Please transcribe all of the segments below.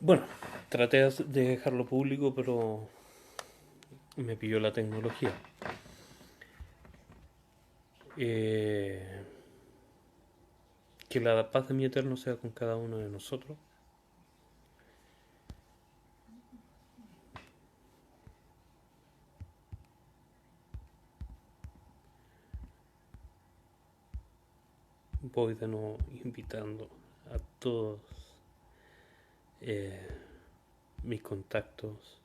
Bueno, traté de dejarlo público, pero me pilló la tecnología. Eh, que la paz de mi eterno sea con cada uno de nosotros. Voy de nuevo invitando a todos eh, mis contactos.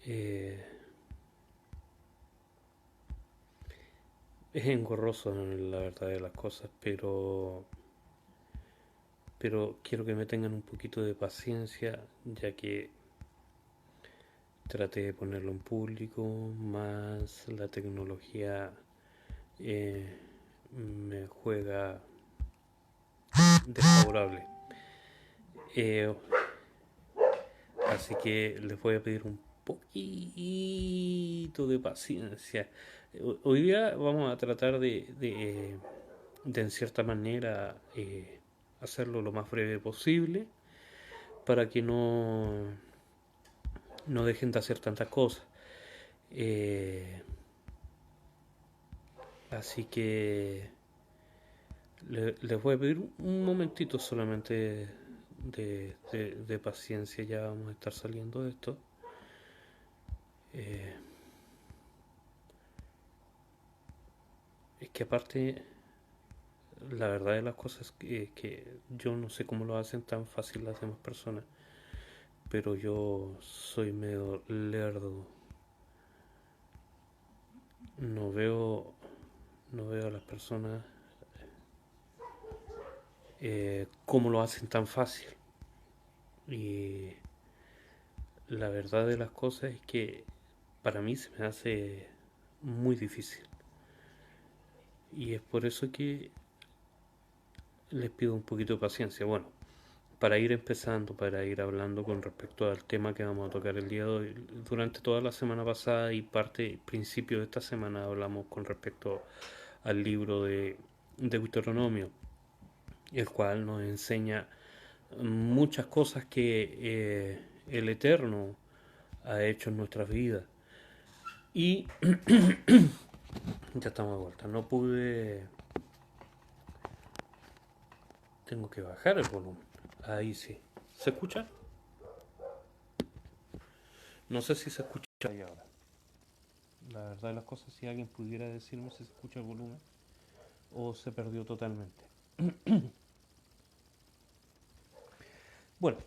Eh, es engorroso la verdad de las cosas, pero quiero que me tengan un poquito de paciencia, ya que traté de ponerlo en público, más la tecnología eh, me juega desfavorable. Eh, Así que les voy a pedir un poquito de paciencia. Hoy día vamos a tratar de en cierta manera, hacerlo lo más breve posible para que no dejen de hacer tantas cosas. Eh, Así que les voy a pedir un momentito solamente de paciencia. Ya vamos a estar saliendo de esto. Eh, es que aparte, la verdad de las cosas es que yo no sé cómo lo hacen tan fácil las demás personas, pero yo soy medio lerdo. No veo, no veo a las personas cómo lo hacen tan fácil. Y la verdad de las cosas es que para mí se me hace muy difícil. Y es por eso que les pido un poquito de paciencia. Bueno, para ir empezando, para ir hablando con respecto al tema que vamos a tocar el día de hoy. Durante toda la semana pasada y principio de esta semana hablamos con respecto al libro de Deuteronomio, el cual nos enseña muchas cosas que el Eterno ha hecho en nuestras vidas. Y ya estamos de vuelta. No pude. Tengo que bajar el volumen. Ahí sí. ¿Se escucha? No sé si se escucha ahí ahora. La verdad de las cosas, si alguien pudiera decirme si se escucha el volumen o se perdió totalmente. Bueno,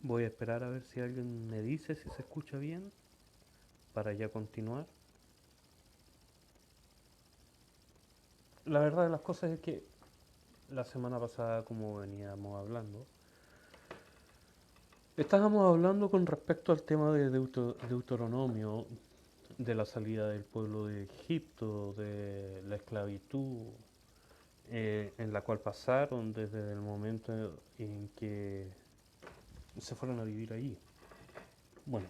voy a esperar a ver si alguien me dice si se escucha bien para ya continuar. La verdad de las cosas es que la semana pasada, como veníamos hablando, estábamos hablando con respecto al tema de Deuteronomio, de la salida del pueblo de Egipto, de la esclavitud en la cual pasaron desde el momento en que se fueron a vivir allí. Bueno,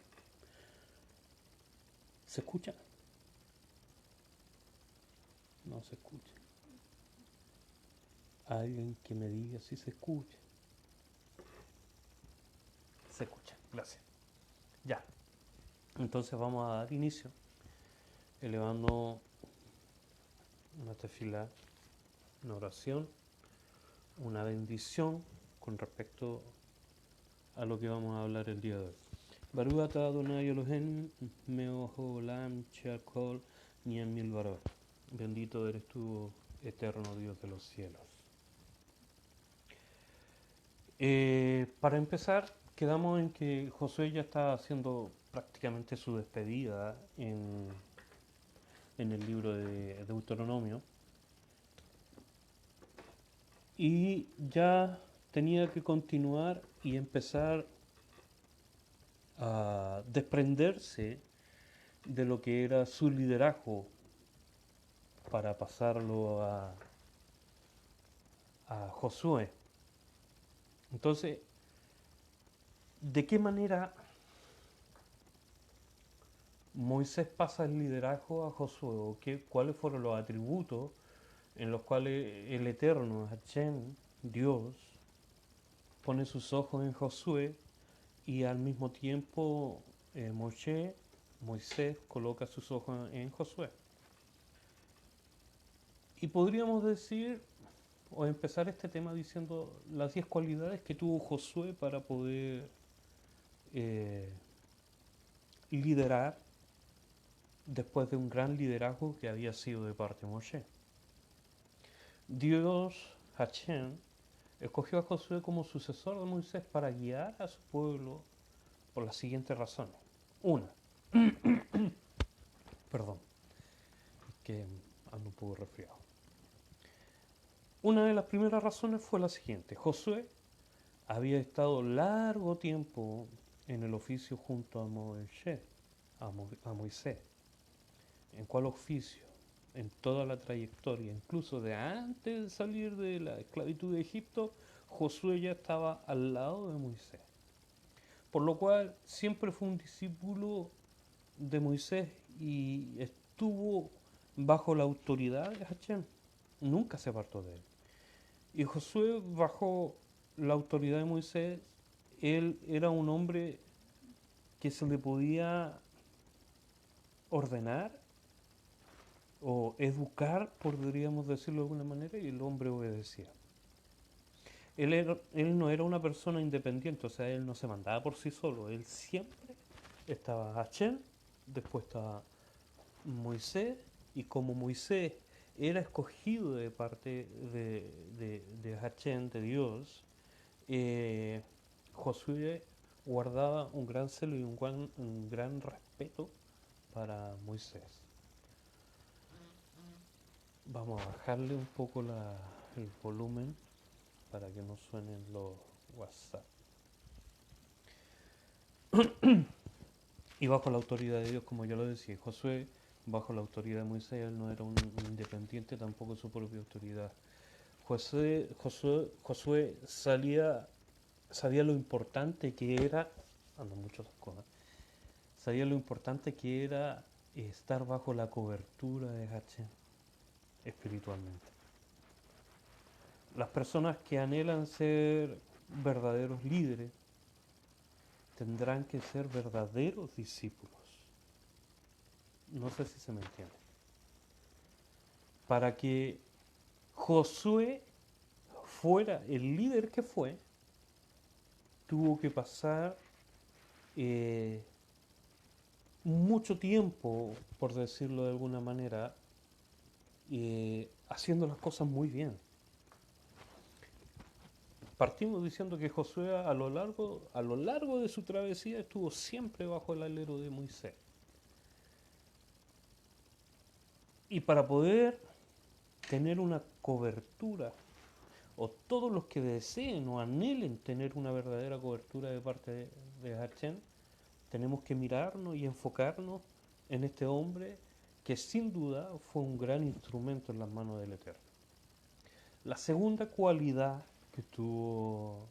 ¿se escucha? No se escucha. Alguien que me diga si se escucha. Se escucha, gracias. Ya, entonces vamos a dar inicio elevando una tefila, una oración, una bendición con respecto a lo que vamos a hablar el día de hoy. Baruch Adonai Elohim Meoho Olam Sheakol Nien Mil Barot. Bendito eres tú, eterno Dios de los cielos. Para empezar, quedamos en que Josué ya está haciendo prácticamente su despedida en el libro de Deuteronomio y ya tenía que continuar y empezar a desprenderse de lo que era su liderazgo para pasarlo a Josué. Entonces, ¿de qué manera Moisés pasa el liderazgo a Josué? ¿Cuáles fueron los atributos en los cuales el Eterno, Hashem, Dios, pone sus ojos en Josué y al mismo tiempo Moisés coloca sus ojos en Josué. Y podríamos decir o empezar este tema diciendo las 10 cualidades que tuvo Josué para poder eh, liderar después de un gran liderazgo que había sido de parte de Moshe. Dios, Hashem, escogió a Josué como sucesor de Moisés para guiar a su pueblo por las siguientes razones. Una, perdón, que ando un poco resfriado. Una de las primeras razones fue la siguiente. Josué había estado largo tiempo en el oficio junto a Moisés. ¿En cuál oficio? En toda la trayectoria, incluso de antes de salir de la esclavitud de Egipto, Josué ya estaba al lado de Moisés. Por lo cual siempre fue un discípulo de Moisés y estuvo bajo la autoridad de Hashem. Nunca se apartó de él. Y Josué, bajo la autoridad de Moisés, él era un hombre que se le podía ordenar o educar, podríamos decirlo de alguna manera, y el hombre obedecía. Él no era una persona independiente, o sea, él no se mandaba por sí solo, él siempre estaba Hashem, después estaba Moisés, y como Moisés era escogido de parte de Hashem, de Dios, Josué guardaba un gran celo y un gran respeto para Moisés. Vamos a bajarle un poco el volumen para que no suenen los WhatsApp. Y bajo la autoridad de Dios, como ya lo decía, Josué, bajo la autoridad de Moisés, él no era un independiente, tampoco su propia autoridad. Josué sabía lo importante que era, ando muchas cosas, sabía lo importante que era estar bajo la cobertura de Hashem espiritualmente. Las personas que anhelan ser verdaderos líderes tendrán que ser verdaderos discípulos. No sé si se me entiende. Para que Josué fuera el líder que fue, tuvo que pasar eh, mucho tiempo, por decirlo de alguna manera, haciendo las cosas muy bien. Partimos diciendo que Josué a lo largo de su travesía estuvo siempre bajo el alero de Moisés. Y para poder tener una cobertura, o todos los que deseen o anhelen tener una verdadera cobertura de parte de Hashem, tenemos que mirarnos y enfocarnos en este hombre que sin duda fue un gran instrumento en las manos del Eterno. La segunda cualidad que tuvo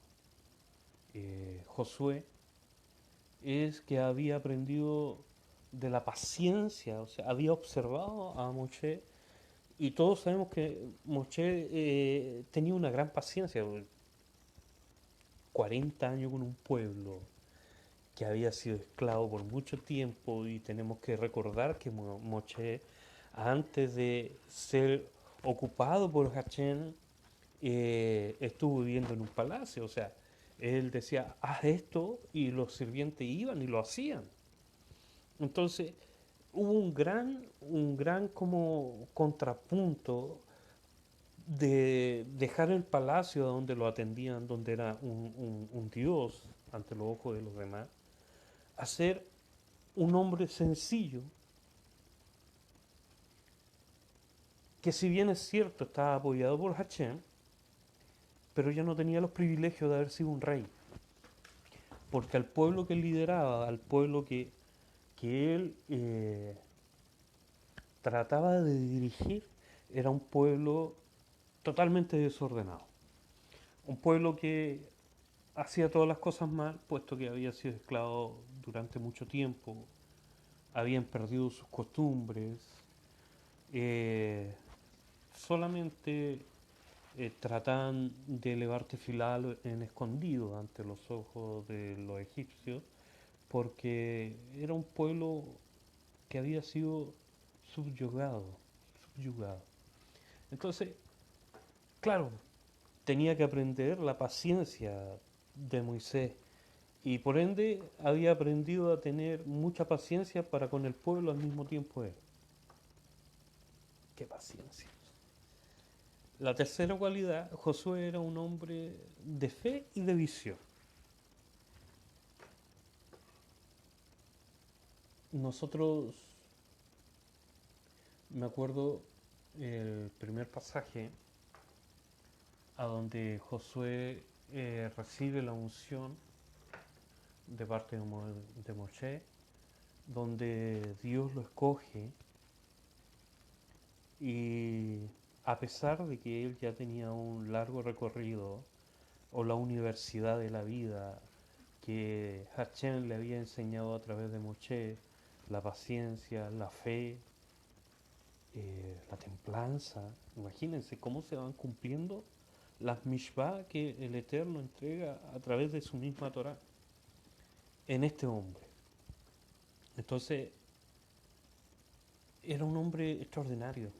Josué es que había aprendido de la paciencia, o sea, había observado a Moshe y todos sabemos que Moshe tenía una gran paciencia, 40 años con un pueblo que había sido esclavo por mucho tiempo y tenemos que recordar que Moshe antes de ser ocupado por Hashem estuvo viviendo en un palacio, o sea, él decía, haz esto y los sirvientes iban y lo hacían. Entonces hubo un gran como contrapunto de dejar el palacio donde lo atendían, donde era un dios ante los ojos de los demás, a ser un hombre sencillo, que si bien es cierto estaba apoyado por Hashem, pero ya no tenía los privilegios de haber sido un rey. Porque al pueblo que él lideraba, al pueblo que él trataba de dirigir, era un pueblo totalmente desordenado. Un pueblo que hacía todas las cosas mal, puesto que había sido esclavo durante mucho tiempo, habían perdido sus costumbres, solamente trataban de elevar tefilá en escondido ante los ojos de los egipcios, porque era un pueblo que había sido subyugado. Entonces, claro, tenía que aprender la paciencia de Moisés y por ende había aprendido a tener mucha paciencia para con el pueblo al mismo tiempo él. ¡Qué paciencia! La tercera cualidad, Josué era un hombre de fe y de visión. Nosotros, me acuerdo el primer pasaje a donde Josué recibe la unción de parte de Moshe, donde Dios lo escoge y a pesar de que él ya tenía un largo recorrido o la universidad de la vida que Hashem le había enseñado a través de Moshe, la paciencia, la fe, la templanza, imagínense cómo se van cumpliendo las mishvah que el Eterno entrega a través de su misma Torah en este hombre. Entonces, era un hombre extraordinario.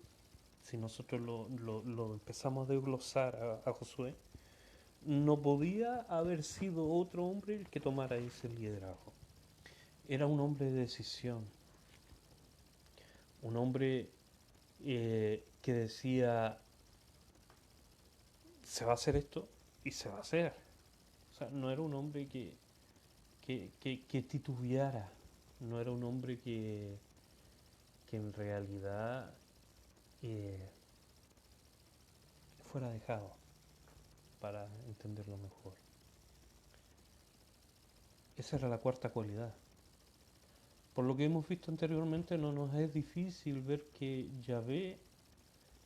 Si nosotros lo empezamos a desglosar a Josué, no podía haber sido otro hombre el que tomara ese liderazgo. Era un hombre de decisión, un hombre que decía, se va a hacer esto y se va a hacer. O sea, no era un hombre que titubeara, no era un hombre que en realidad eh, fuera dejado, para entenderlo mejor. Esa era la cuarta cualidad. Por lo que hemos visto anteriormente, no nos es difícil ver que Yahvé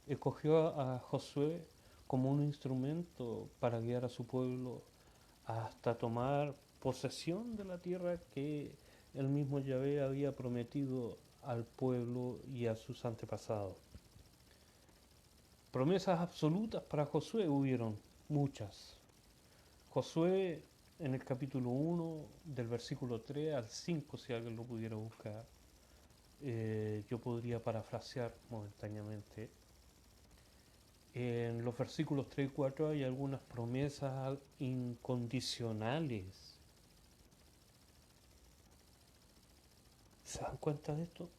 escogió a Josué como un instrumento para guiar a su pueblo hasta tomar posesión de la tierra que el mismo Yahvé había prometido al pueblo y a sus antepasados. Promesas absolutas para Josué hubieron muchas. Josué en el capítulo 1, del versículo 3 al 5, si alguien lo pudiera buscar, yo podría parafrasear momentáneamente. En los versículos 3 y 4 hay algunas promesas incondicionales. ¿Se dan cuenta de esto?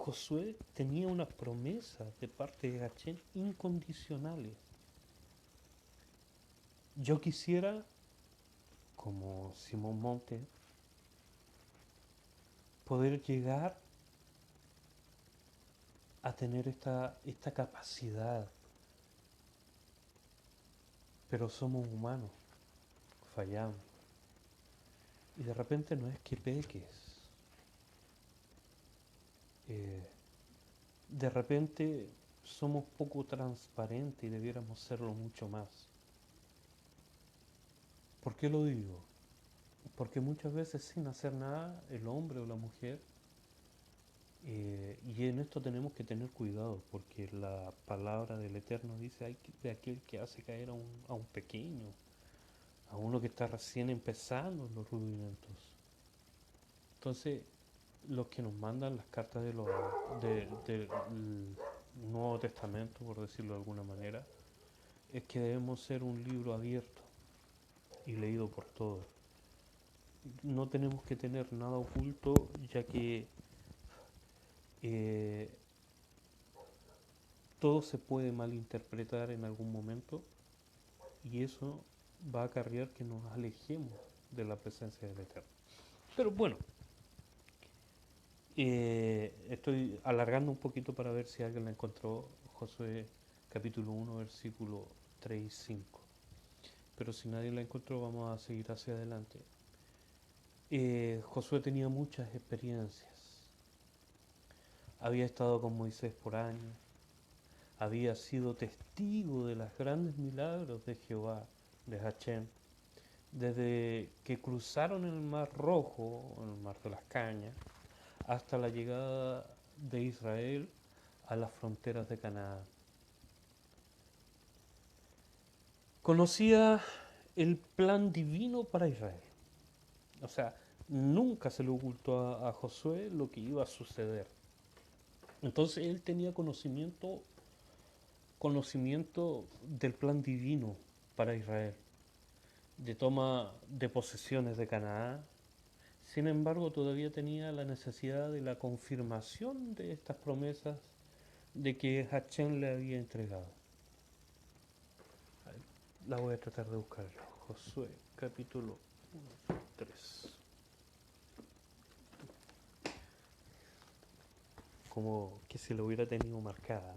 Josué tenía unas promesas de parte de Hashem incondicionales. Yo quisiera, como Simón Monte, poder llegar a tener esta capacidad, pero somos humanos, fallamos. Y de repente no es que peques, eh, de repente somos poco transparentes y debiéramos serlo mucho más. ¿Por qué lo digo? Porque muchas veces sin hacer nada el hombre o la mujer, y en esto tenemos que tener cuidado, porque la palabra del Eterno dice hay de aquel que hace caer a un pequeño, a uno que está recién empezando en los rudimentos. Entonces, los que nos mandan las cartas del Nuevo Testamento, por decirlo de alguna manera, es que debemos ser un libro abierto y leído por todos. No tenemos que tener nada oculto, ya que eh, todo se puede malinterpretar en algún momento y eso va a acarrear que nos alejemos de la presencia del Eterno. Pero bueno, estoy alargando un poquito para ver si alguien la encontró. Josué capítulo 1 versículo 3 y 5. Pero si nadie la encontró, vamos a seguir hacia adelante. Josué tenía muchas experiencias. Había estado con Moisés por años. Había sido testigo de los grandes milagros de Jehová, de Hashem. Desde que cruzaron el Mar Rojo, el Mar de las Cañas, hasta la llegada de Israel a las fronteras de Canaán. conocía el plan divino para Israel. O sea, nunca se le ocultó a Josué lo que iba a suceder. Entonces él tenía conocimiento del plan divino para Israel, de toma de posesiones de Canaán. Sin embargo, todavía tenía la necesidad de la confirmación de estas promesas de que Hachén le había entregado. La voy a tratar de buscar yo. Josué, capítulo 3. Como que se lo hubiera tenido marcada.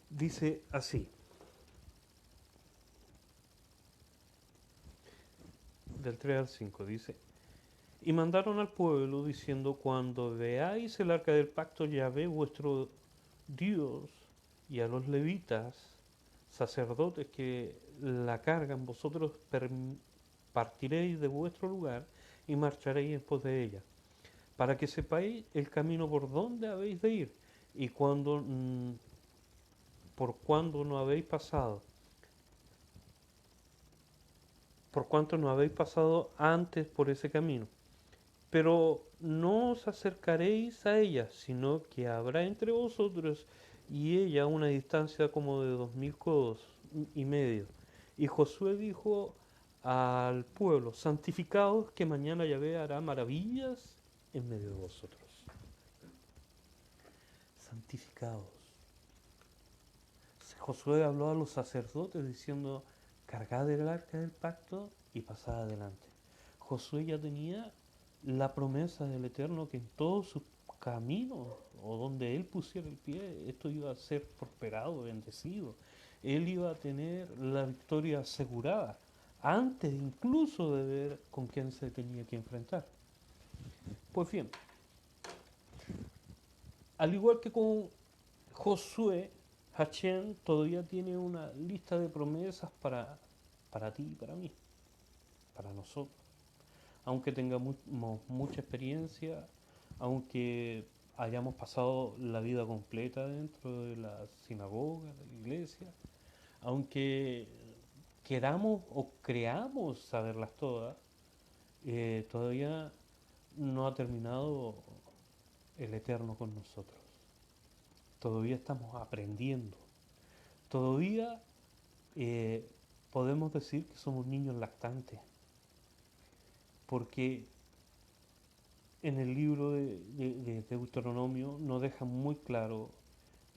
Dice así, del 3 al 5, dice, y mandaron al pueblo diciendo, cuando veáis el arca del pacto Yahvé vuestro Dios y a los levitas, sacerdotes que la cargan, vosotros partiréis de vuestro lugar y marcharéis en pos de ella, para que sepáis el camino por donde habéis de ir y por cuando no habéis pasado, por cuanto no habéis pasado antes por ese camino. Pero no os acercaréis a ella, sino que habrá entre vosotros y ella una distancia como de 2000 codos y medio. Y Josué dijo al pueblo, santificaos que mañana Yahvé hará maravillas en medio de vosotros. Santificaos. Josué habló a los sacerdotes diciendo, cargad el arca del pacto y pasad adelante. Josué ya tenía la promesa del Eterno que en todos sus caminos o donde él pusiera el pie, esto iba a ser prosperado, bendecido. Él iba a tener la victoria asegurada antes incluso de ver con quién se tenía que enfrentar. Pues bien, al igual que con Josué, Hachén todavía tiene una lista de promesas para ti y para mí, para nosotros. Aunque tengamos mucha experiencia, aunque hayamos pasado la vida completa dentro de la sinagoga, de la iglesia, aunque queramos o creamos saberlas todas, todavía no ha terminado el Eterno con nosotros. Todavía estamos aprendiendo. Todavía eh, podemos decir que somos niños lactantes, porque en el libro de Deuteronomio nos deja muy claro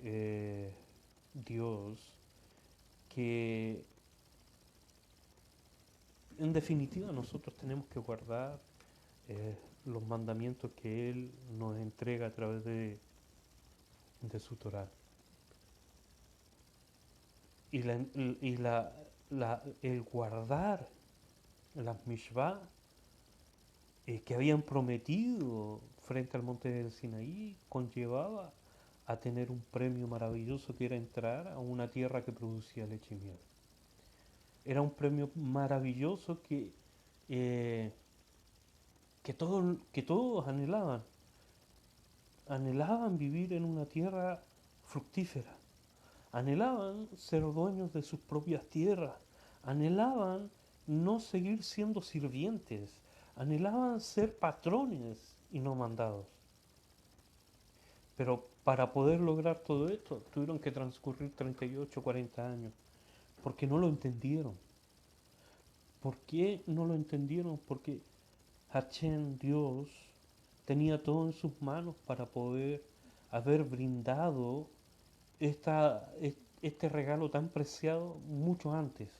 eh, Dios que en definitiva nosotros tenemos que guardar los mandamientos que Él nos entrega a través de su Torah. Y, el guardar las mishvah que habían prometido frente al monte del Sinaí conllevaba a tener un premio maravilloso que era entrar a una tierra que producía leche y miel. Era un premio maravilloso eh, que todos anhelaban. Anhelaban vivir en una tierra fructífera. Anhelaban ser dueños de sus propias tierras. Anhelaban no seguir siendo sirvientes. Anhelaban ser patrones y no mandados. Pero para poder lograr todo esto tuvieron que transcurrir 38 o 40 años. Porque no lo entendieron. ¿Por qué no lo entendieron? Porque Hachén, Dios, tenía todo en sus manos para poder haber brindado este regalo tan preciado mucho antes.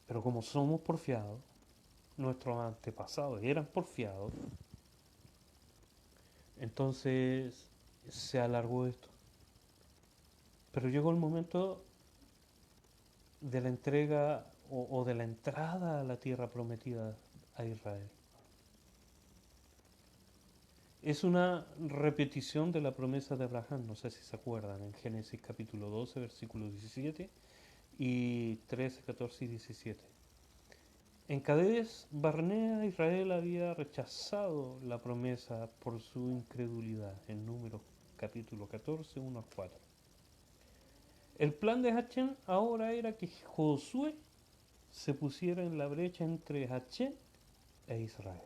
Pero como somos porfiados, nuestros antepasados eran porfiados, entonces se alargó esto. Pero llegó el momento de la entrega o de la entrada a la tierra prometida a Israel. Es una repetición de la promesa de Abraham, no sé si se acuerdan, en Génesis capítulo 12, versículos 17 y 13, 14 y 17. En Cades Barnea, Israel había rechazado la promesa por su incredulidad, en Números capítulo 14, 1 al 4. El plan de Hachén ahora era que Josué se pusiera en la brecha entre Hachén e Israel.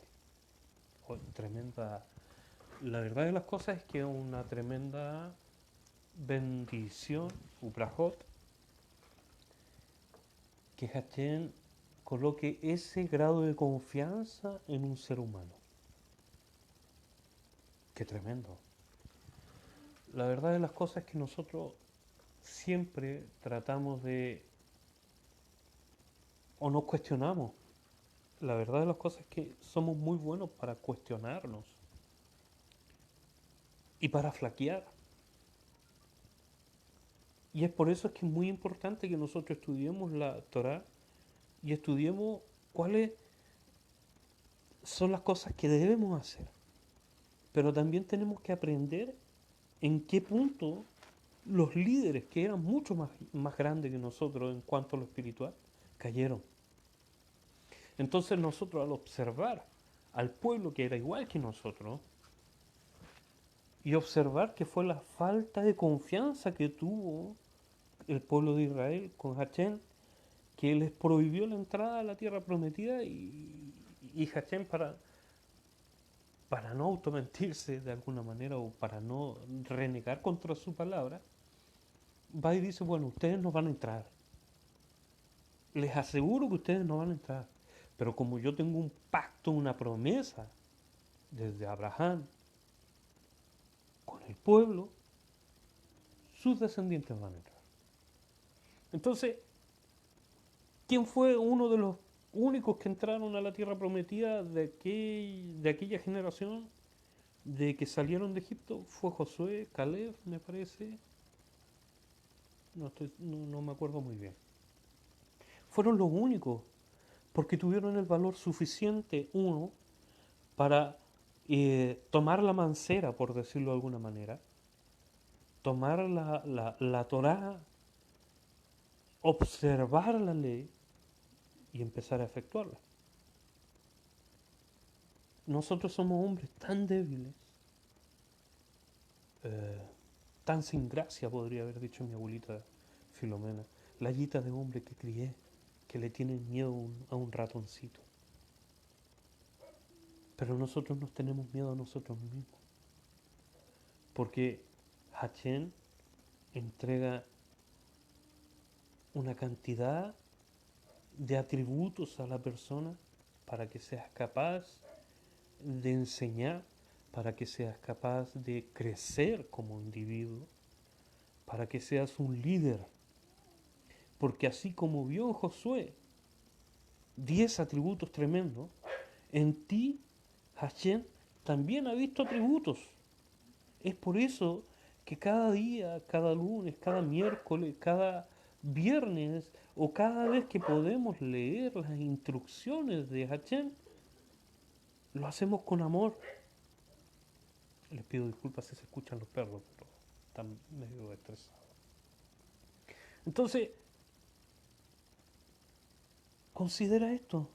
Tremenda. La verdad de las cosas es que es una tremenda bendición, Ubrajot, que Hachén coloque ese grado de confianza en un ser humano. Qué tremendo. La verdad de las cosas es que nosotros siempre tratamos de, o nos cuestionamos. La verdad de las cosas es que somos muy buenos para cuestionarnos y para flaquear. Y es por eso es que es muy importante que nosotros estudiemos la Torá y estudiemos cuáles son las cosas que debemos hacer. Pero también tenemos que aprender en qué punto los líderes, que eran mucho más grandes que nosotros en cuanto a lo espiritual, cayeron. Entonces nosotros al observar al pueblo que era igual que nosotros y observar que fue la falta de confianza que tuvo el pueblo de Israel con Hachén, que les prohibió la entrada a la tierra prometida y Hachén para no automentirse de alguna manera o para no renegar contra su palabra, va y dice, bueno, ustedes no van a entrar. Les aseguro que ustedes no van a entrar. Pero como yo tengo un pacto, una promesa desde Abraham con el pueblo, sus descendientes van a entrar. Entonces, ¿quién fue uno de los únicos que entraron a la tierra prometida de aquella generación de que salieron de Egipto? Fue Josué, Caleb, me parece. No me acuerdo muy bien. Fueron los únicos, porque tuvieron el valor suficiente, uno, para tomar la mancera, por decirlo de alguna manera, tomar la Torá, observar la ley y empezar a efectuarla. Nosotros somos hombres tan débiles, eh, tan sin gracia, podría haber dicho mi abuelita Filomena, la yita de hombre que crié, que le tienen miedo a un ratoncito. Pero nosotros nos tenemos miedo a nosotros mismos, porque Hachén entrega una cantidad de atributos a la persona para que seas capaz de enseñar, para que seas capaz de crecer como individuo, para que seas un líder. Porque así como vio en Josué 10 atributos tremendos, en ti, Hashem, también ha visto atributos. Es por eso que cada día, cada lunes, cada miércoles, cada viernes o cada vez que podemos leer las instrucciones de Hashem, lo hacemos con amor. Les pido disculpas si se escuchan los perros, pero están medio estresados. Entonces, considera esto.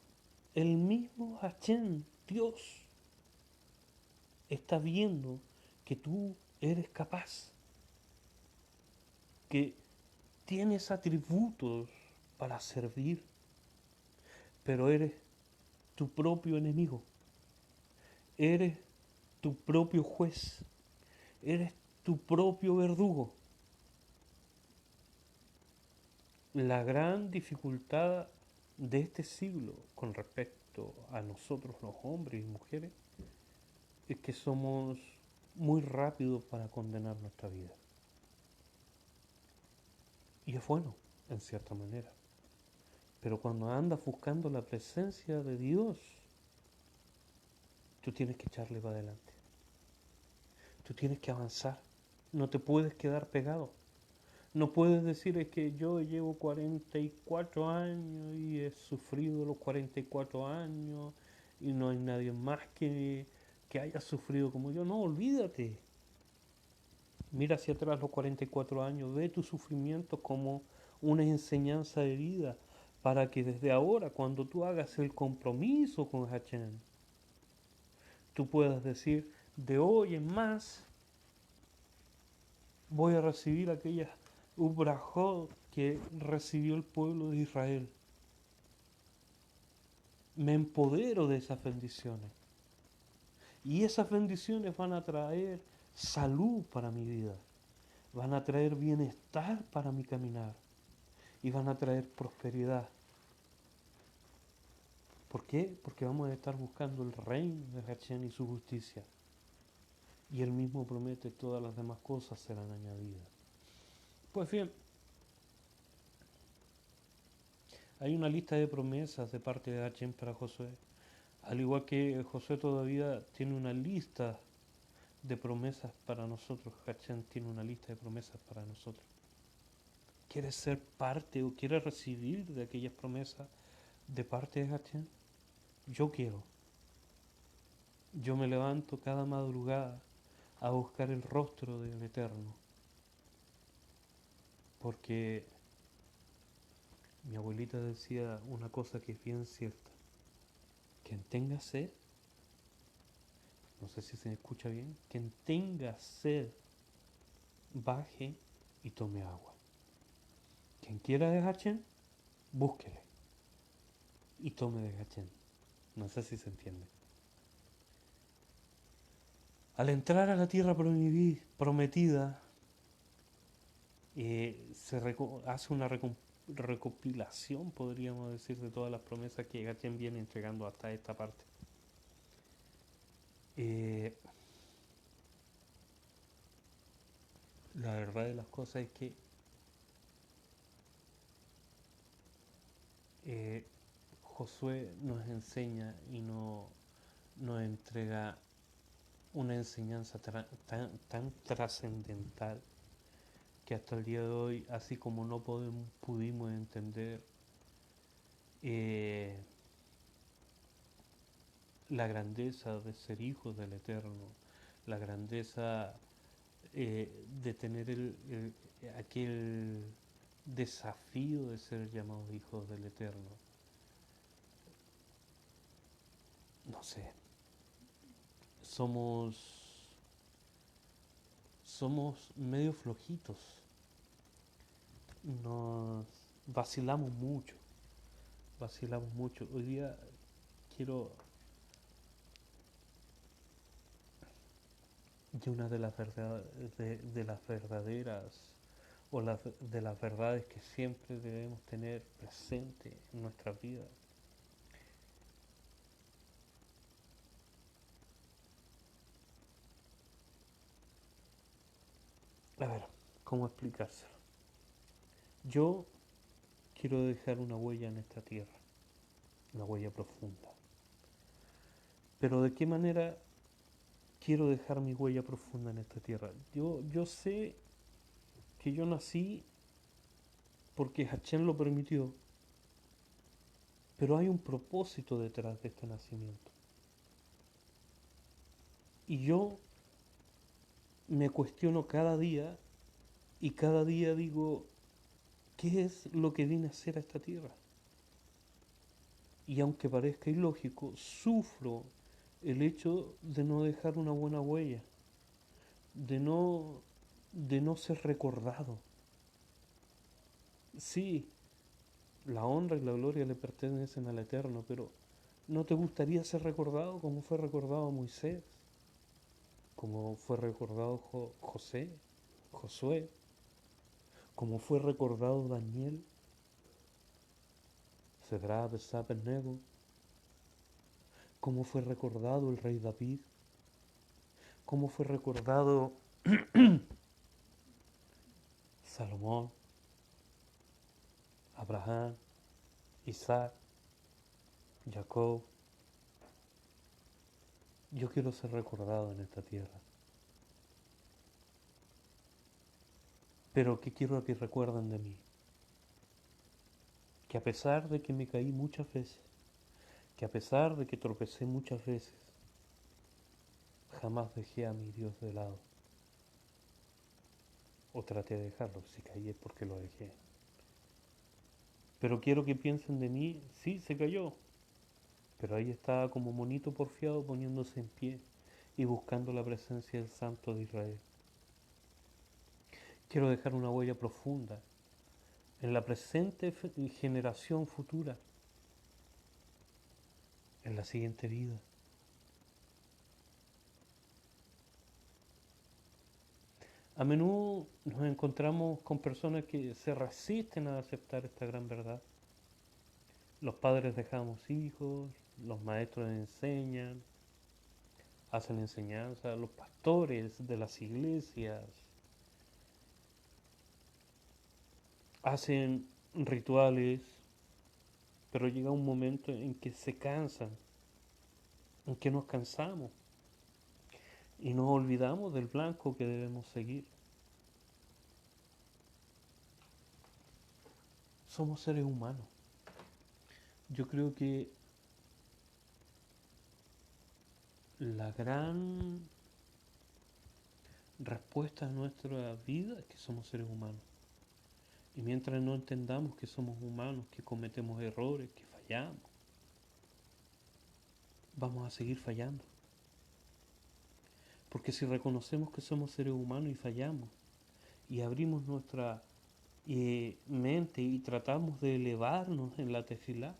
El mismo Hashem, Dios, está viendo que tú eres capaz, que tienes atributos para servir, pero eres tu propio enemigo, eres tu propio juez, eres tu propio verdugo. La gran dificultad de este siglo con respecto a nosotros los hombres y mujeres es que somos muy rápidos para condenar nuestra vida. Y es bueno, en cierta manera. Pero cuando andas buscando la presencia de Dios, tú tienes que echarle para adelante. Tú tienes que avanzar. No te puedes quedar pegado. No puedes decir es que yo llevo 44 años y he sufrido los 44 años y no hay nadie más que haya sufrido como yo. No, olvídate. Mira hacia atrás los 44 años, ve tu sufrimiento como una enseñanza de vida para que desde ahora, cuando tú hagas el compromiso con Hashem, tú puedas decir, de hoy en más voy a recibir aquellas Ubrajot que recibió el pueblo de Israel. Me empodero de esas bendiciones. Y esas bendiciones van a traer salud para mi vida. Van a traer bienestar para mi caminar. Y van a traer prosperidad. ¿Por qué? Porque vamos a estar buscando el reino de Hashem y su justicia. Y Él mismo promete todas las demás cosas serán añadidas. Pues bien, hay una lista de promesas de parte de Hashem para Josué. Al igual que Josué todavía tiene una lista de promesas para nosotros, Hashem tiene una lista de promesas para nosotros. ¿Quieres ser parte o quieres recibir de aquellas promesas de parte de Hashem? Yo quiero. Yo me levanto cada madrugada a buscar el rostro del Eterno. Porque mi abuelita decía una cosa que es bien cierta. Quien tenga sed, no sé si se escucha bien, quien tenga sed, baje y tome agua. Quien quiera de Hashem, búsquele y tome de Hashem. No sé si se entiende. Al entrar a la tierra prometida, hace una recopilación, podríamos decir, de todas las promesas que Hashem viene entregando hasta esta parte. Eh, la verdad de las cosas es que Josué nos enseña y nos entrega una enseñanza tan trascendental que hasta el día de hoy, así como no pudimos entender eh, la grandeza de ser hijos del Eterno, la grandeza de tener aquel desafío de ser llamados hijos del Eterno. No sé, somos, somos medio flojitos, nos vacilamos mucho. Hoy día quiero y una de las, de las verdaderas o de las verdades que siempre debemos tener presente en nuestra vida. A ver, ¿cómo explicárselo? Yo quiero dejar una huella en esta tierra, una huella profunda. Pero ¿de qué manera quiero dejar mi huella profunda en esta tierra? Yo sé que yo nací porque Hachén lo permitió, pero hay un propósito detrás de este nacimiento. Y yo me cuestiono cada día y cada día digo, ¿qué es lo que vine a hacer a esta tierra? Y aunque parezca ilógico, sufro el hecho de no dejar una buena huella, de no, de no ser recordado. Sí, la honra y la gloria le pertenecen al Eterno, pero ¿no te gustaría ser recordado como fue recordado Moisés? Como fue recordado José, Josué, como fue recordado Daniel, Cedrat, Abednego, como fue recordado el rey David, como fue recordado Salomón, Abraham, Isaac, Jacob. Yo quiero ser recordado en esta tierra. Pero ¿qué quiero que recuerden de mí? Que a pesar de que me caí muchas veces, que a pesar de que tropecé muchas veces, jamás dejé a mi Dios de lado. O traté de dejarlo, si caí es porque lo dejé. Pero quiero que piensen de mí, sí, se cayó, pero ahí estaba como monito porfiado poniéndose en pie y buscando la presencia del Santo de Israel. Quiero dejar una huella profunda en la presente generación futura, en la siguiente vida. A menudo nos encontramos con personas que se resisten a aceptar esta gran verdad. Los padres dejamos hijos, los maestros enseñan, hacen enseñanza, los pastores de las iglesias hacen rituales, pero llega un momento en que se cansan, en que nos cansamos y nos olvidamos del blanco que debemos seguir. Somos seres humanos. Yo creo que la gran respuesta a nuestra vida es que somos seres humanos. Y mientras no entendamos que somos humanos, que cometemos errores, que fallamos, vamos a seguir fallando. Porque si reconocemos que somos seres humanos y fallamos, y abrimos nuestra mente y tratamos de elevarnos en la tefilá,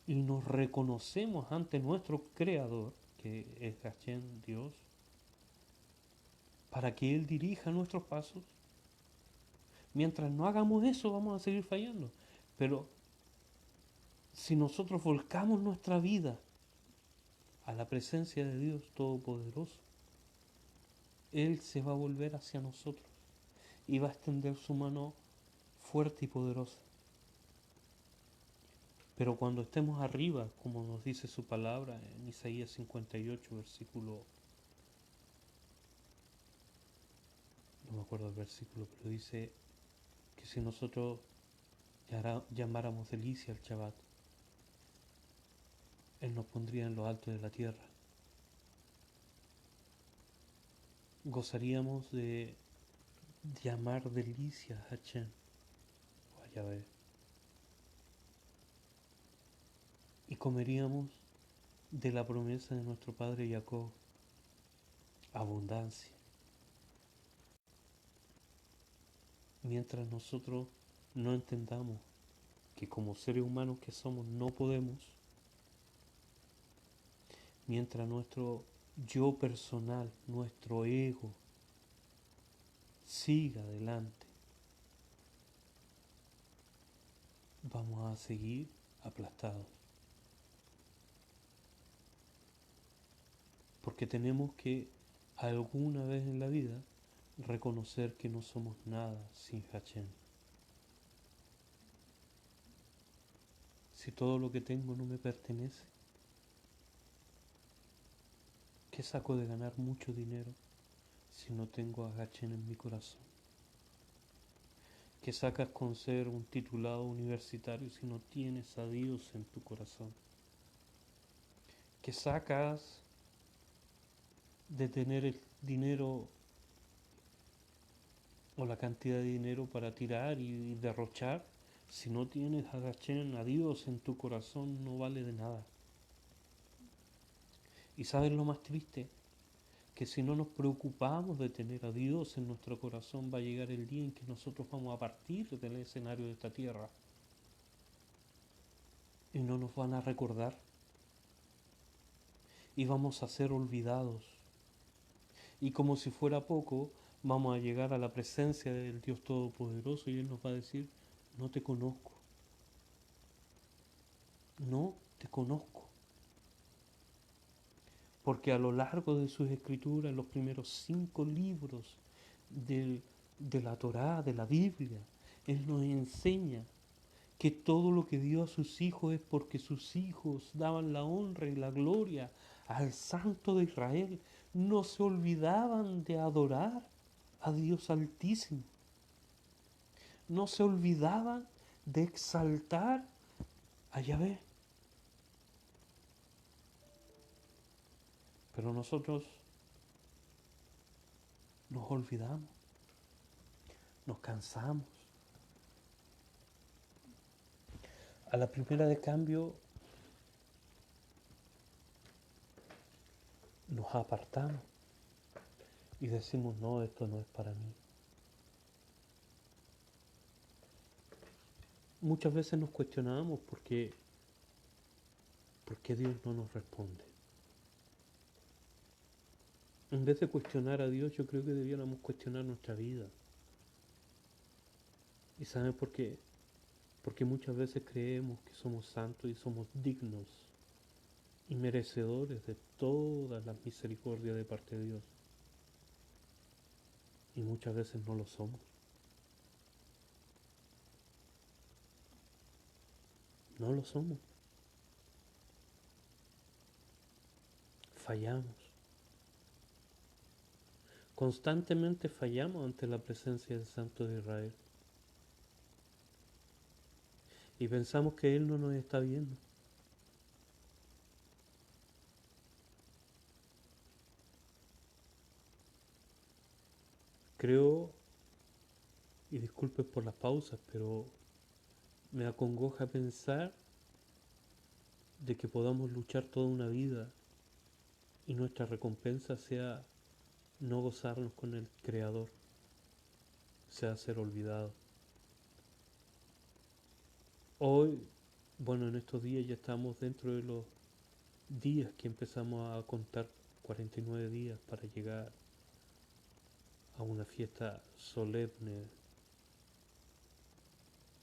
y nos reconocemos ante nuestro Creador, que es Hashem, Dios, para que Él dirija nuestros pasos, mientras no hagamos eso vamos a seguir fallando. Pero si nosotros volcamos nuestra vida a la presencia de Dios Todopoderoso, Él se va a volver hacia nosotros y va a extender su mano fuerte y poderosa. Pero cuando estemos arriba, como nos dice su palabra en Isaías 58, versículo, no me acuerdo el versículo, pero dice que si nosotros llamáramos delicia al Shabbat, Él nos pondría en lo alto de la tierra. Gozaríamos de llamar delicia a Hashem o a Yahvé. Y comeríamos de la promesa de nuestro padre Jacob, abundancia. Mientras nosotros no entendamos que como seres humanos que somos no podemos, mientras nuestro yo personal, nuestro ego, siga adelante, vamos a seguir aplastados. Porque tenemos que alguna vez en la vida reconocer que no somos nada sin Hashem. Si todo lo que tengo no me pertenece, ¿qué saco de ganar mucho dinero si no tengo a Hashem en mi corazón? ¿Qué sacas con ser un titulado universitario si no tienes a Dios en tu corazón? ¿Qué sacas de tener el dinero o la cantidad de dinero para tirar y derrochar? Si no tienes a Hashem, a Dios en tu corazón, no vale de nada. ¿Y sabes lo más triste? Que si no nos preocupamos de tener a Dios en nuestro corazón, va a llegar el día en que nosotros vamos a partir del escenario de esta tierra y no nos van a recordar y vamos a ser olvidados. Y como si fuera poco, vamos a llegar a la presencia del Dios Todopoderoso y Él nos va a decir, no te conozco, no te conozco. Porque a lo largo de sus escrituras, los primeros 5 libros de la Torá, de la Biblia, Él nos enseña que todo lo que dio a sus hijos es porque sus hijos daban la honra y la gloria al Santo de Israel. No se olvidaban de adorar a Dios Altísimo. No se olvidaban de exaltar a Yahvé. Pero nosotros nos olvidamos, nos cansamos. A la primera de cambio nos apartamos y decimos, no, esto no es para mí. Muchas veces nos cuestionamos por qué Dios no nos responde. En vez de cuestionar a Dios, yo creo que debiéramos cuestionar nuestra vida. ¿Y saben por qué? Porque muchas veces creemos que somos santos y somos dignos y merecedores de todas las misericordias de parte de Dios. Y muchas veces no lo somos. No lo somos. Fallamos. Constantemente fallamos ante la presencia del Santo de Israel. Y pensamos que Él no nos está viendo. Creo, y disculpen por las pausas, pero me acongoja pensar de que podamos luchar toda una vida y nuestra recompensa sea no gozarnos con el Creador, sea ser olvidado. Hoy, bueno, en estos días ya estamos dentro de los días que empezamos a contar 49 días para llegar a una fiesta solemne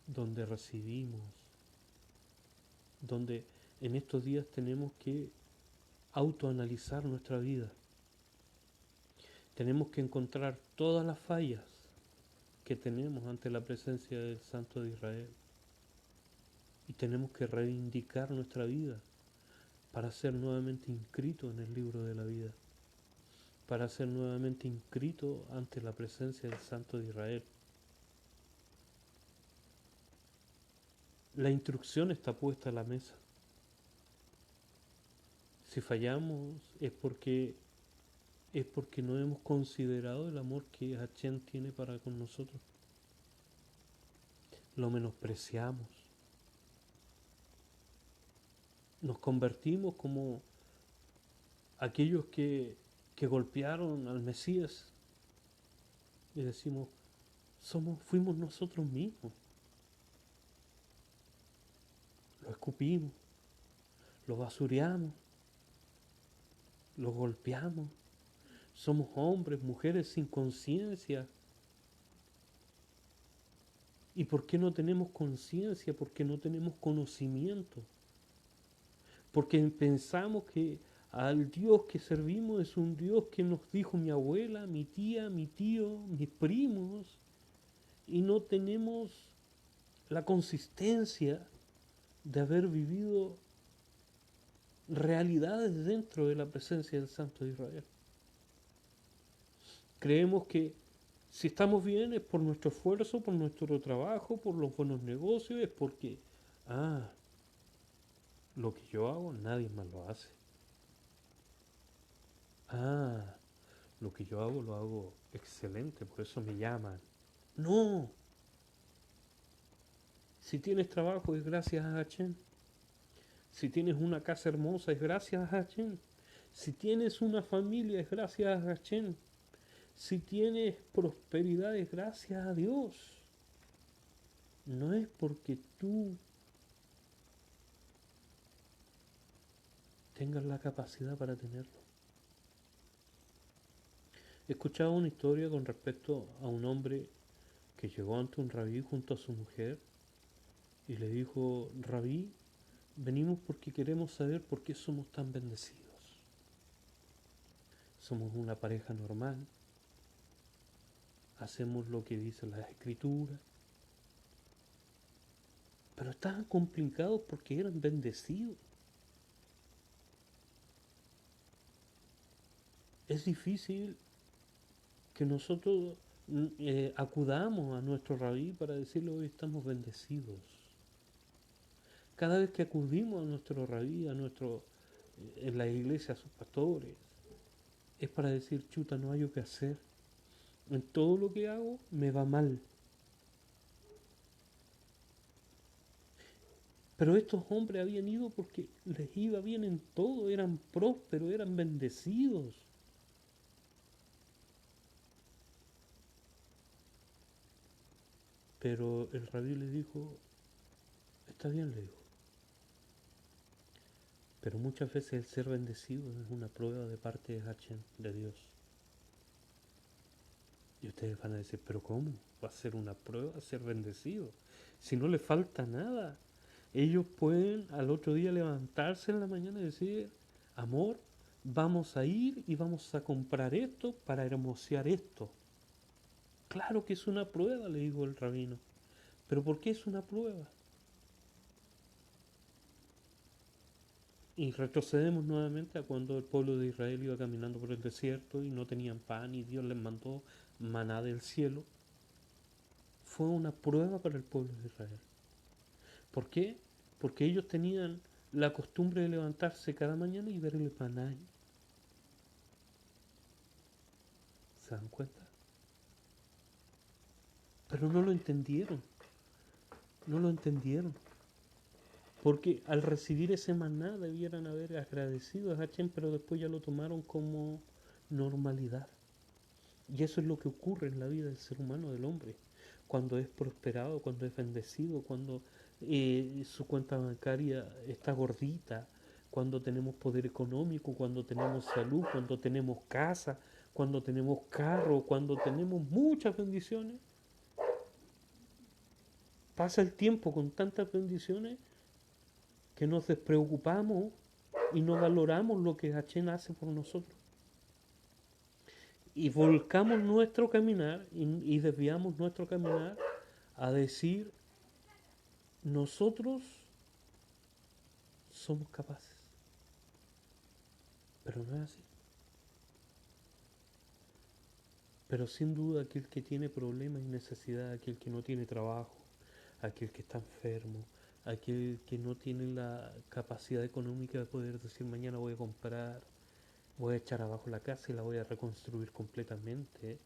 donde recibimos, donde en estos días tenemos que autoanalizar nuestra vida. Tenemos que encontrar todas las fallas que tenemos ante la presencia del Santo de Israel y tenemos que reivindicar nuestra vida para ser nuevamente inscrito en el libro de la vida, para ser nuevamente inscrito ante la presencia del Santo de Israel. La instrucción está puesta a la mesa. Si fallamos es porque no hemos considerado el amor que Hashem tiene para con nosotros. Lo menospreciamos. Nos convertimos como aquellos que golpearon al Mesías y decimos, fuimos nosotros mismos. Lo escupimos, lo basureamos, lo golpeamos. Somos hombres, mujeres sin conciencia. ¿Y por qué no tenemos conciencia? Porque no tenemos conocimiento. Porque pensamos que al Dios que servimos es un Dios que nos dijo mi abuela, mi tía, mi tío, mis primos, y no tenemos la consistencia de haber vivido realidades dentro de la presencia del Santo de Israel. Creemos que si estamos bien es por nuestro esfuerzo, por nuestro trabajo, por los buenos negocios, es porque, ah, lo que yo hago nadie más lo hace. Ah, lo que yo hago lo hago excelente, por eso me llaman. No, si tienes trabajo es gracias a Hashem. Si tienes una casa hermosa es gracias a Hashem. Si tienes una familia es gracias a Hashem. Si tienes prosperidad es gracias a Dios. No es porque tú tengas la capacidad para tenerlo. He escuchado una historia con respecto a un hombre que llegó ante un rabí junto a su mujer y le dijo, rabí, venimos porque queremos saber por qué somos tan bendecidos. Somos una pareja normal, hacemos lo que dicen las escrituras, pero estaban complicados porque eran bendecidos. Es difícil que nosotros acudamos a nuestro rabí para decirle hoy estamos bendecidos. Cada vez que acudimos a nuestro rabí, en la iglesia, a sus pastores, es para decir, chuta, no hay lo que hacer. En todo lo que hago me va mal. Pero estos hombres habían ido porque les iba bien en todo, eran prósperos, eran bendecidos. Pero el rabí le dijo, está bien, le dijo, pero muchas veces el ser bendecido es una prueba de parte de Hashem, de Dios. Y ustedes van a decir, pero ¿cómo? ¿Va a ser una prueba ser bendecido? Si no le falta nada. Ellos pueden al otro día levantarse en la mañana y decir, amor, vamos a ir y vamos a comprar esto para hermosear esto. Claro que es una prueba, le dijo el rabino. ¿Pero por qué es una prueba? Y retrocedemos nuevamente a cuando el pueblo de Israel iba caminando por el desierto y no tenían pan y Dios les mandó maná del cielo. Fue una prueba para el pueblo de Israel. ¿Por qué? Porque ellos tenían la costumbre de levantarse cada mañana y ver el maná. ¿Se dan cuenta? Pero no lo entendieron, no lo entendieron. Porque al recibir ese maná debieran haber agradecido a Hashem, pero después ya lo tomaron como normalidad. Y eso es lo que ocurre en la vida del ser humano, del hombre. Cuando es prosperado, cuando es bendecido, cuando su cuenta bancaria está gordita, cuando tenemos poder económico, cuando tenemos salud, cuando tenemos casa, cuando tenemos carro, cuando tenemos muchas bendiciones. Pasa el tiempo con tantas bendiciones que nos despreocupamos y no valoramos lo que Hashem hace por nosotros. Y volcamos nuestro caminar y desviamos nuestro caminar a decir, nosotros somos capaces. Pero no es así. Pero sin duda aquel que tiene problemas y necesidad, aquel que no tiene trabajo, aquel que está enfermo, aquel que no tiene la capacidad económica de poder decir mañana voy a comprar, voy a echar abajo la casa y la voy a reconstruir completamente,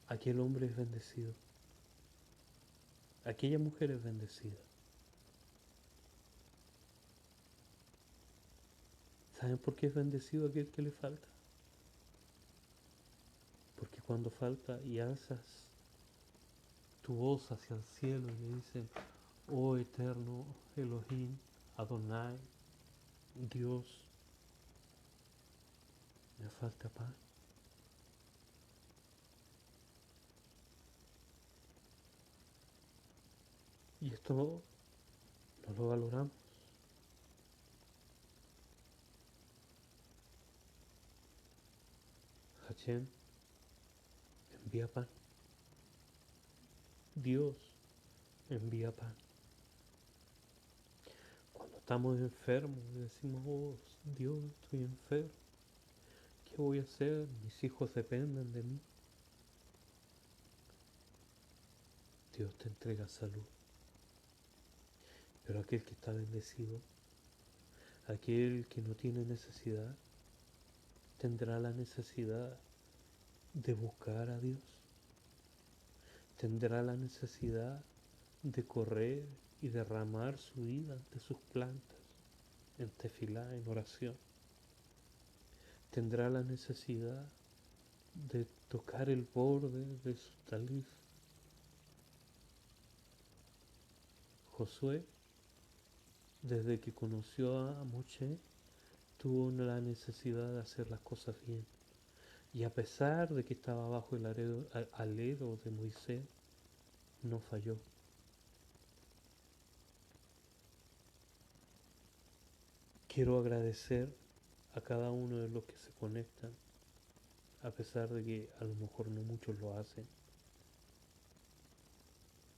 aquel hombre es bendecido, aquella mujer es bendecida. ¿Saben por qué es bendecido aquel que le falta? Porque cuando falta y alzas tu voz hacia el cielo y le dicen, oh eterno Elohim, Adonai, Dios, me falta pan. Y esto no lo valoramos. Hashem envía pan. Dios envía pan. Cuando estamos enfermos y decimos, oh Dios, estoy enfermo, ¿qué voy a hacer? Mis hijos dependen de mí. Dios te entrega salud. Pero aquel que está bendecido, aquel que no tiene necesidad, tendrá la necesidad de buscar a Dios. Tendrá la necesidad de correr y derramar su vida ante sus plantas, en tefilá, en oración. Tendrá la necesidad de tocar el borde de su talit. Josué, desde que conoció a Moshe, tuvo la necesidad de hacer las cosas bien. Y a pesar de que estaba bajo el alero de Moisés, no falló. Quiero agradecer a cada uno de los que se conectan, a pesar de que a lo mejor no muchos lo hacen,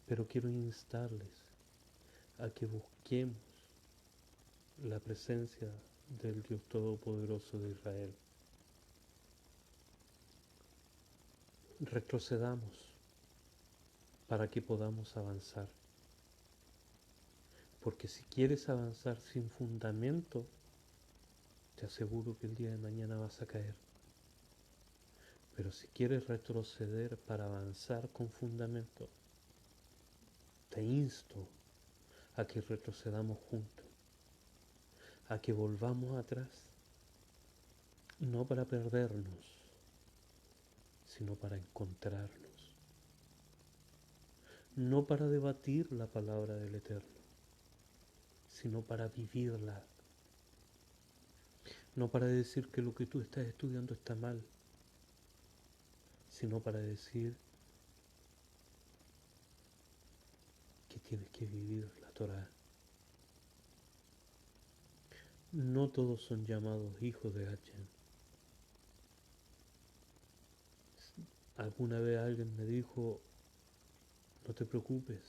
pero quiero instarles a que busquemos la presencia del Dios Todopoderoso de Israel. Retrocedamos para que podamos avanzar. Porque si quieres avanzar sin fundamento, te aseguro que el día de mañana vas a caer. Pero si quieres retroceder para avanzar con fundamento, te insto a que retrocedamos juntos, a que volvamos atrás, no para perdernos, sino para encontrarnos. no para debatir la palabra del Eterno, sino para vivirla, no para decir que lo que tú estás estudiando está mal, sino para decir que tienes que vivir la Torá. No todos son llamados hijos de Hashem. Alguna vez alguien me dijo, no te preocupes,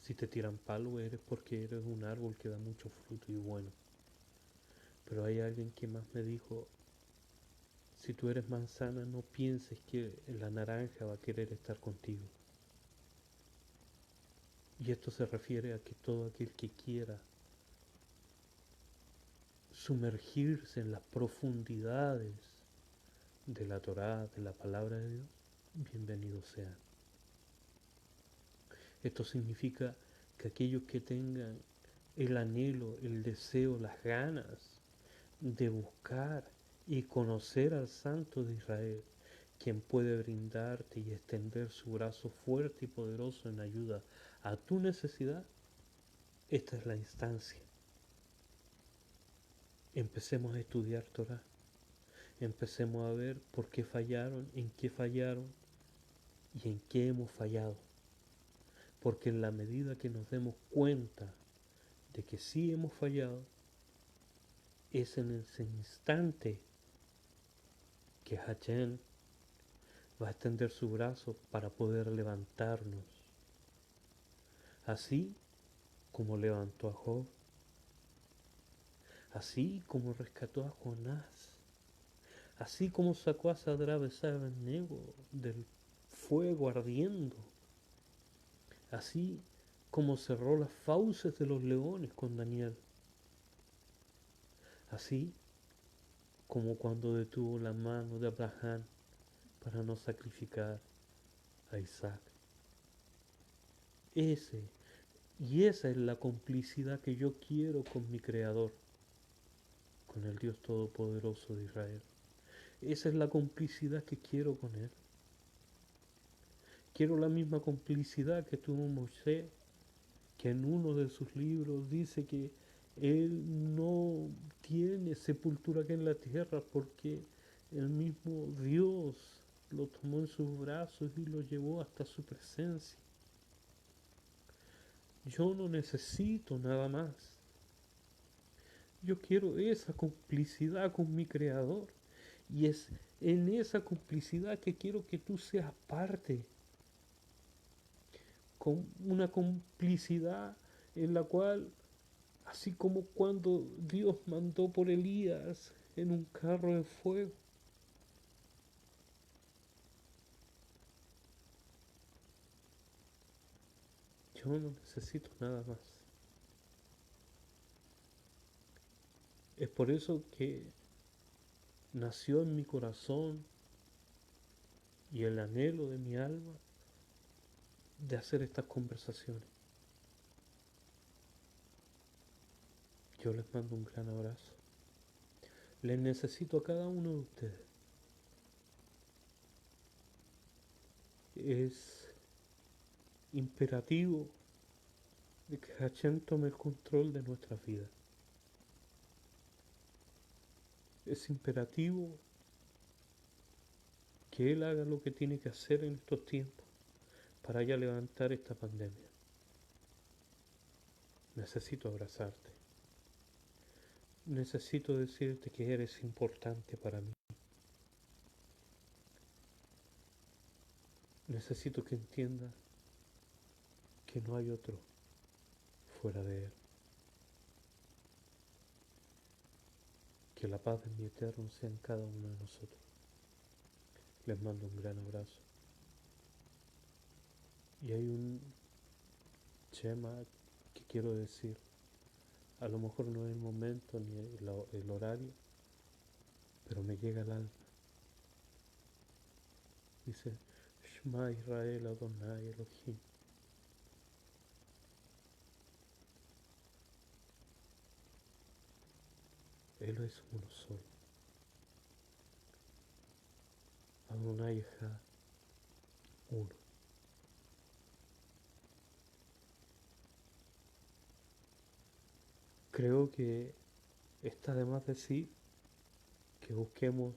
si te tiran palo eres porque eres un árbol que da mucho fruto y bueno. Pero hay alguien que más me dijo, si tú eres manzana no pienses que la naranja va a querer estar contigo. Y esto se refiere a que todo aquel que quiera sumergirse en las profundidades de la Torá, de la palabra de Dios, bienvenidos sean. Esto significa que aquellos que tengan el anhelo, el deseo, las ganas de buscar y conocer al Santo de Israel, quien puede brindarte y extender su brazo fuerte y poderoso en ayuda a tu necesidad, esta es la instancia. Empecemos a estudiar Torah, empecemos a ver por qué fallaron, en qué fallaron y en qué hemos fallado. Porque en la medida que nos demos cuenta de que sí hemos fallado, es en ese instante que Hashem va a extender su brazo para poder levantarnos. Así como levantó a Job, así como rescató a Jonás, así como sacó a Sadrach, Mesach y Abednego del fuego ardiendo, así como cerró las fauces de los leones con Daniel, así como cuando detuvo la mano de Abraham para no sacrificar a Isaac. Esa es la complicidad que yo quiero con mi Creador, con el Dios Todopoderoso de Israel. Esa es la complicidad que quiero con Él. Quiero la misma complicidad que tuvo Moisés, que en uno de sus libros dice que Él no tiene sepultura aquí en la tierra porque el mismo Dios lo tomó en sus brazos y lo llevó hasta su presencia. Yo no necesito nada más. Yo quiero esa complicidad con mi Creador. Y es en esa complicidad que quiero que tú seas parte. Con una complicidad en la cual, así como cuando Dios mandó por Elías en un carro de fuego, yo no necesito nada más. Es por eso que nació en mi corazón y el anhelo de mi alma de hacer estas conversaciones. Yo les mando un gran abrazo. Les necesito a cada uno de ustedes. Es imperativo de que Hashem tome el control de nuestras vidas. Es imperativo que Él haga lo que tiene que hacer en estos tiempos para ya levantar esta pandemia. Necesito abrazarte. Necesito decirte que eres importante para mí. Necesito que entiendas que no hay otro fuera de Él. Que la paz de mi Eterno sea en cada uno de nosotros. Les mando un gran abrazo. Y hay un tema que quiero decir. A lo mejor no es el momento ni el horario, pero me llega al alma. Dice, Shema Israel Adonai Elohim. Él es uno solo. Adonai Echad, uno. Creo que está de más decir que busquemos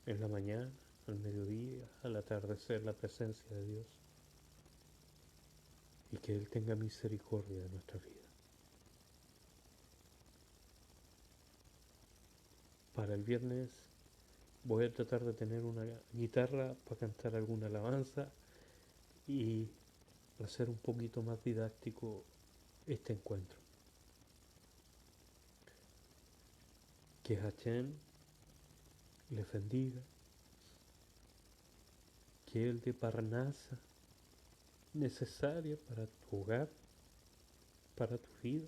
en la mañana, al mediodía, al atardecer la presencia de Dios y que Él tenga misericordia de nuestra vida. Para el viernes voy a tratar de tener una guitarra para cantar alguna alabanza y hacer un poquito más didáctico este encuentro. Que Hashem les bendiga, que Él dé parnasa necesaria para tu hogar, para tu vida.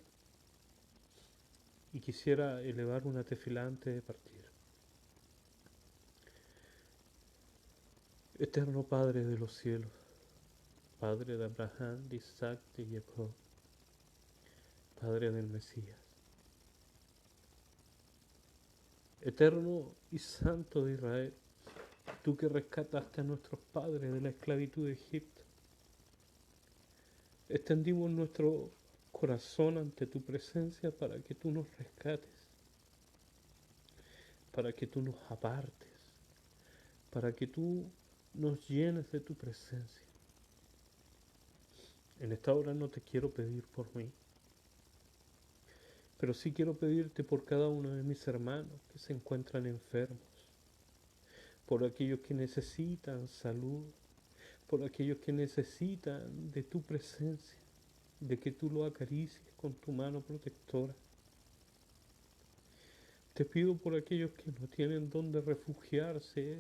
Y quisiera elevar una tefilá antes de partir. Eterno Padre de los cielos, Padre de Abraham, de Isaac, de Jacob, Padre del Mesías, Eterno y Santo de Israel, tú que rescataste a nuestros padres de la esclavitud de Egipto, extendimos nuestro corazón ante tu presencia para que tú nos rescates, para que tú nos apartes, para que tú nos llenes de tu presencia. En esta hora no te quiero pedir por mí, pero sí quiero pedirte por cada uno de mis hermanos que se encuentran enfermos, por aquellos que necesitan salud, por aquellos que necesitan de tu presencia, de que tú lo acaricies con tu mano protectora. Te pido por aquellos que no tienen dónde refugiarse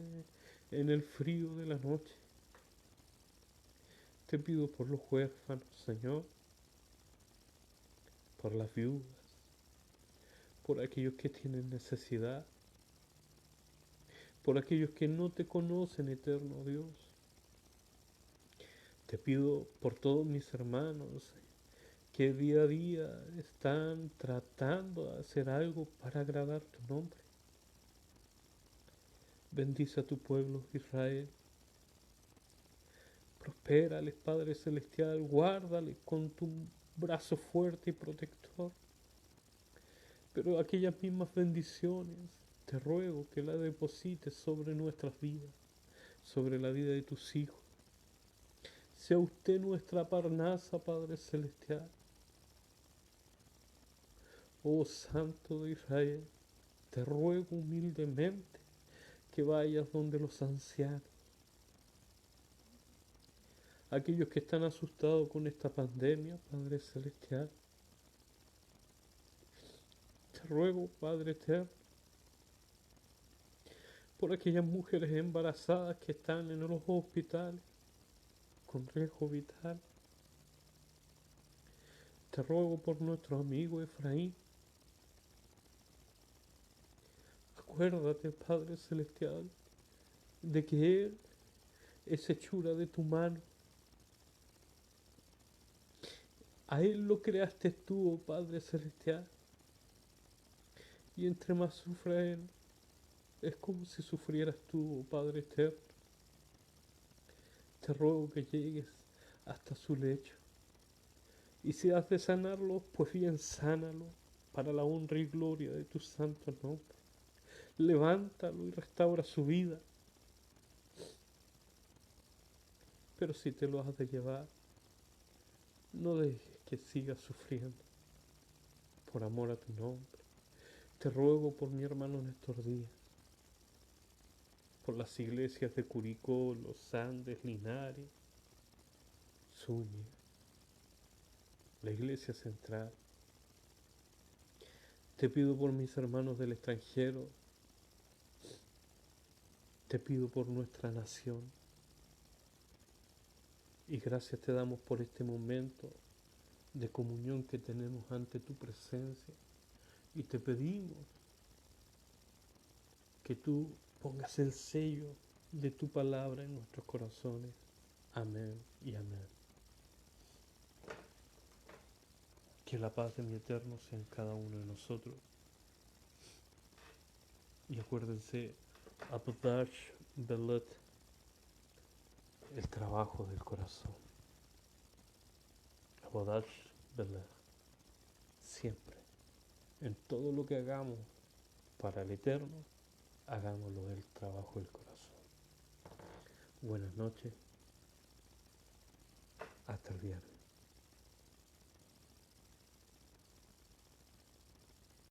en el frío de la noche. Te pido por los huérfanos, Señor, por las viudas, por aquellos que tienen necesidad, por aquellos que no te conocen, eterno Dios. Te pido por todos mis hermanos que día a día están tratando de hacer algo para agradar tu nombre. Bendice a tu pueblo Israel. Prospérales, Padre Celestial, guárdale con tu brazo fuerte y protector. Pero aquellas mismas bendiciones te ruego que las deposites sobre nuestras vidas, sobre la vida de tus hijos. Sea usted nuestra parnasa, Padre Celestial. Oh Santo de Israel, te ruego humildemente que vayas donde los ancianos, aquellos que están asustados con esta pandemia, Padre Celestial. Te ruego, Padre Eterno, por aquellas mujeres embarazadas que están en los hospitales con riesgo vital. Te ruego por nuestro amigo Efraín. Acuérdate, Padre Celestial, de que Él es hechura de tu mano. A Él lo creaste tú, oh Padre Celestial. Y entre más sufra Él, es como si sufrieras tú, oh Padre Eterno. Te ruego que llegues hasta su lecho. Y si has de sanarlo, pues bien sánalo, para la honra y gloria de tu santo nombre. Levántalo y restaura su vida. Pero si te lo has de llevar, no dejes que siga sufriendo, por amor a tu nombre. Te ruego por mi hermano Néstor Díaz, por las iglesias de Curicó, Los Andes, Linares, Zúñiga, la iglesia central. Te pido por mis hermanos del extranjero, te pido por nuestra nación. Y gracias te damos por este momento de comunión que tenemos ante tu presencia. Y te pedimos que tú pongas el sello de tu palabra en nuestros corazones. Amén y amén. Que la paz de mi eterno sea en cada uno de nosotros. Y acuérdense, Abdash Belet, el trabajo del corazón. Abdash Belet, siempre En todo lo que hagamos para el Eterno, hagámoslo del trabajo del corazón. Buenas noches, hasta el viernes.